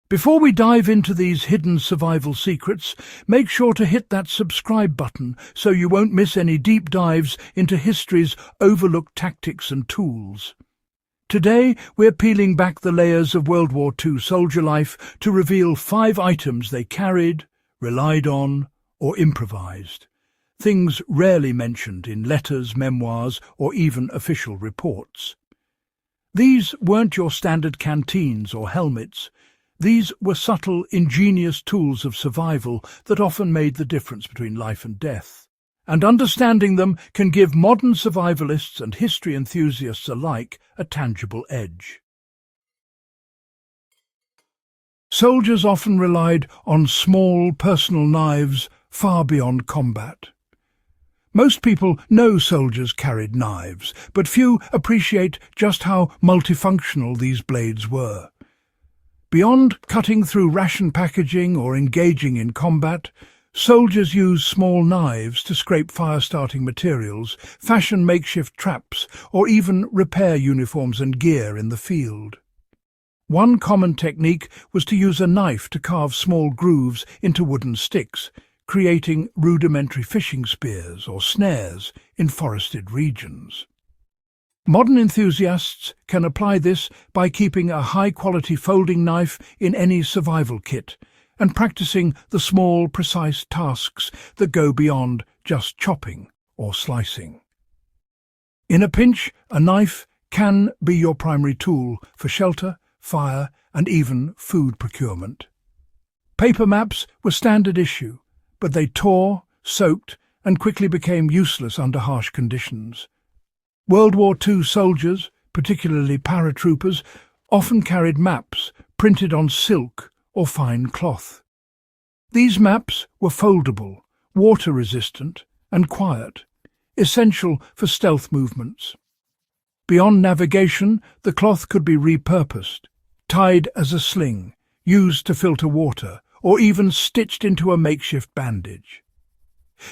Before we dive into these hidden survival secrets, make sure to hit that subscribe button so you won't miss any deep dives into history's overlooked tactics and tools. Today, we're peeling back the layers of World War II soldier life to reveal 5 items they carried, relied on, or improvised. Things rarely mentioned in letters, memoirs, or even official reports. These weren't your standard canteens or helmets. These were subtle, ingenious tools of survival that often made the difference between life and death. And understanding them can give modern survivalists and history enthusiasts alike a tangible edge. Soldiers often relied on small, personal knives far beyond combat. Most people know soldiers carried knives, but few appreciate just how multifunctional these blades were. Beyond cutting through ration packaging or engaging in combat, soldiers used small knives to scrape fire-starting materials, fashion makeshift traps, or even repair uniforms and gear in the field. One common technique was to use a knife to carve small grooves into wooden sticks, creating rudimentary fishing spears or snares in forested regions. Modern enthusiasts can apply this by keeping a high-quality folding knife in any survival kit and practicing the small, precise tasks that go beyond just chopping or slicing. In a pinch, a knife can be your primary tool for shelter, fire, and even food procurement. Paper maps were standard issue, but they tore, soaked, and quickly became useless under harsh conditions. World War II soldiers, particularly paratroopers, often carried maps printed on silk or fine cloth. These maps were foldable, water-resistant, and quiet, essential for stealth movements. Beyond navigation, the cloth could be repurposed, tied as a sling, used to filter water, or even stitched into a makeshift bandage.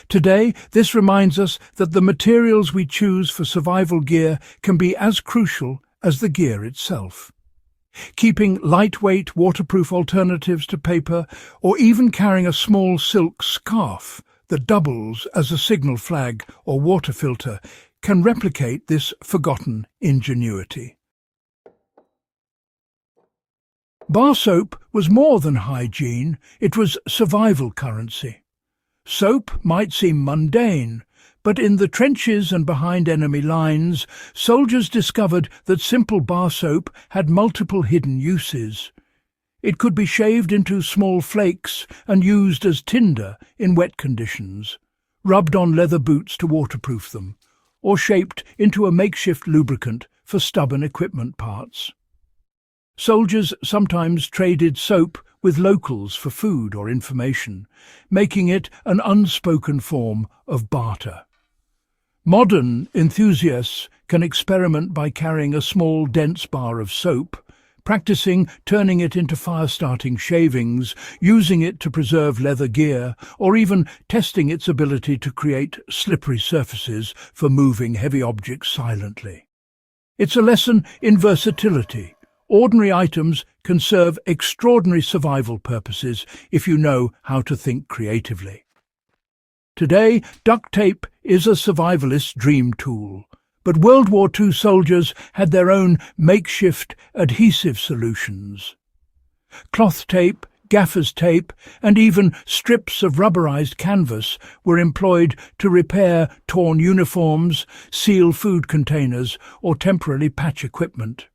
Today, this reminds us that the materials we choose for survival gear can be as crucial as the gear itself. Keeping lightweight, waterproof alternatives to paper, or even carrying a small silk scarf that doubles as a signal flag or water filter, can replicate this forgotten ingenuity. Bar soap was more than hygiene, it was survival currency. Soap might seem mundane, but in the trenches and behind enemy lines, soldiers discovered that simple bar soap had multiple hidden uses. It could be shaved into small flakes and used as tinder in wet conditions, rubbed on leather boots to waterproof them, or shaped into a makeshift lubricant for stubborn equipment parts. Soldiers sometimes traded soap with locals for food or information, making it an unspoken form of barter. Modern enthusiasts can experiment by carrying a small, dense bar of soap, practicing turning it into fire-starting shavings, using it to preserve leather gear, or even testing its ability to create slippery surfaces for moving heavy objects silently. It's a lesson in versatility. Ordinary items can serve extraordinary survival purposes if you know how to think creatively. Today, duct tape is a survivalist's dream tool, but World War II soldiers had their own makeshift adhesive solutions. Cloth tape, gaffer's tape, and even strips of rubberized canvas were employed to repair torn uniforms, seal food containers, or temporarily patch equipment.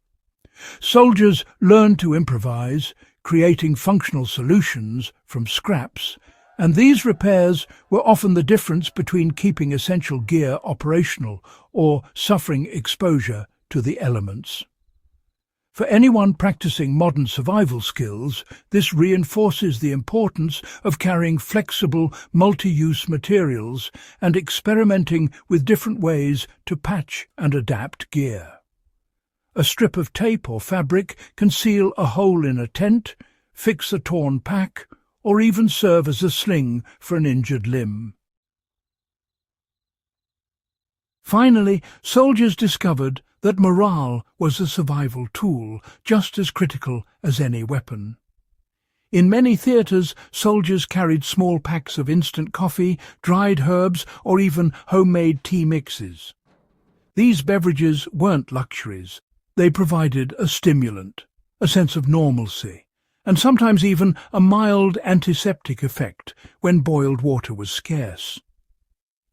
Soldiers learned to improvise, creating functional solutions from scraps, and these repairs were often the difference between keeping essential gear operational or suffering exposure to the elements. For anyone practicing modern survival skills, this reinforces the importance of carrying flexible, multi-use materials and experimenting with different ways to patch and adapt gear. A strip of tape or fabric can seal a hole in a tent, fix a torn pack, or even serve as a sling for an injured limb. Finally, soldiers discovered that morale was a survival tool just as critical as any weapon. In many theatres, soldiers carried small packs of instant coffee, dried herbs, or even homemade tea mixes. These beverages weren't luxuries. They provided a stimulant, a sense of normalcy, and sometimes even a mild antiseptic effect when boiled water was scarce.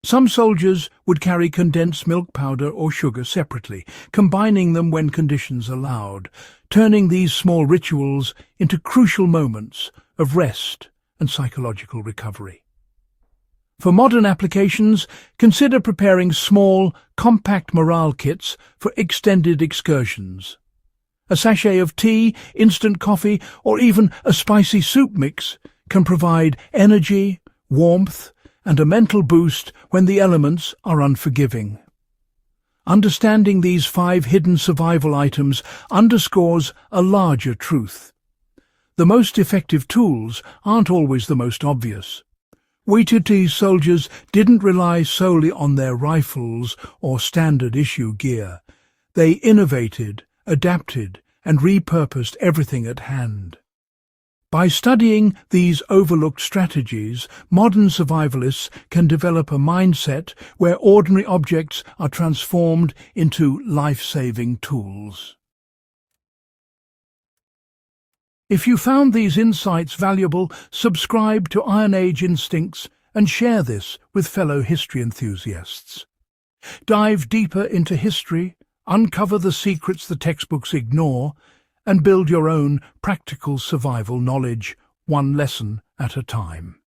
Some soldiers would carry condensed milk powder or sugar separately, combining them when conditions allowed, turning these small rituals into crucial moments of rest and psychological recovery. For modern applications, consider preparing small, compact morale kits for extended excursions. A sachet of tea, instant coffee, or even a spicy soup mix can provide energy, warmth, and a mental boost when the elements are unforgiving. Understanding these 5 hidden survival items underscores a larger truth. The most effective tools aren't always the most obvious. WWII soldiers didn't rely solely on their rifles or standard-issue gear. They innovated, adapted, and repurposed everything at hand. By studying these overlooked strategies, modern survivalists can develop a mindset where ordinary objects are transformed into life-saving tools. If you found these insights valuable, subscribe to Iron Age Instincts and share this with fellow history enthusiasts. Dive deeper into history, uncover the secrets the textbooks ignore, and build your own practical survival knowledge, one lesson at a time.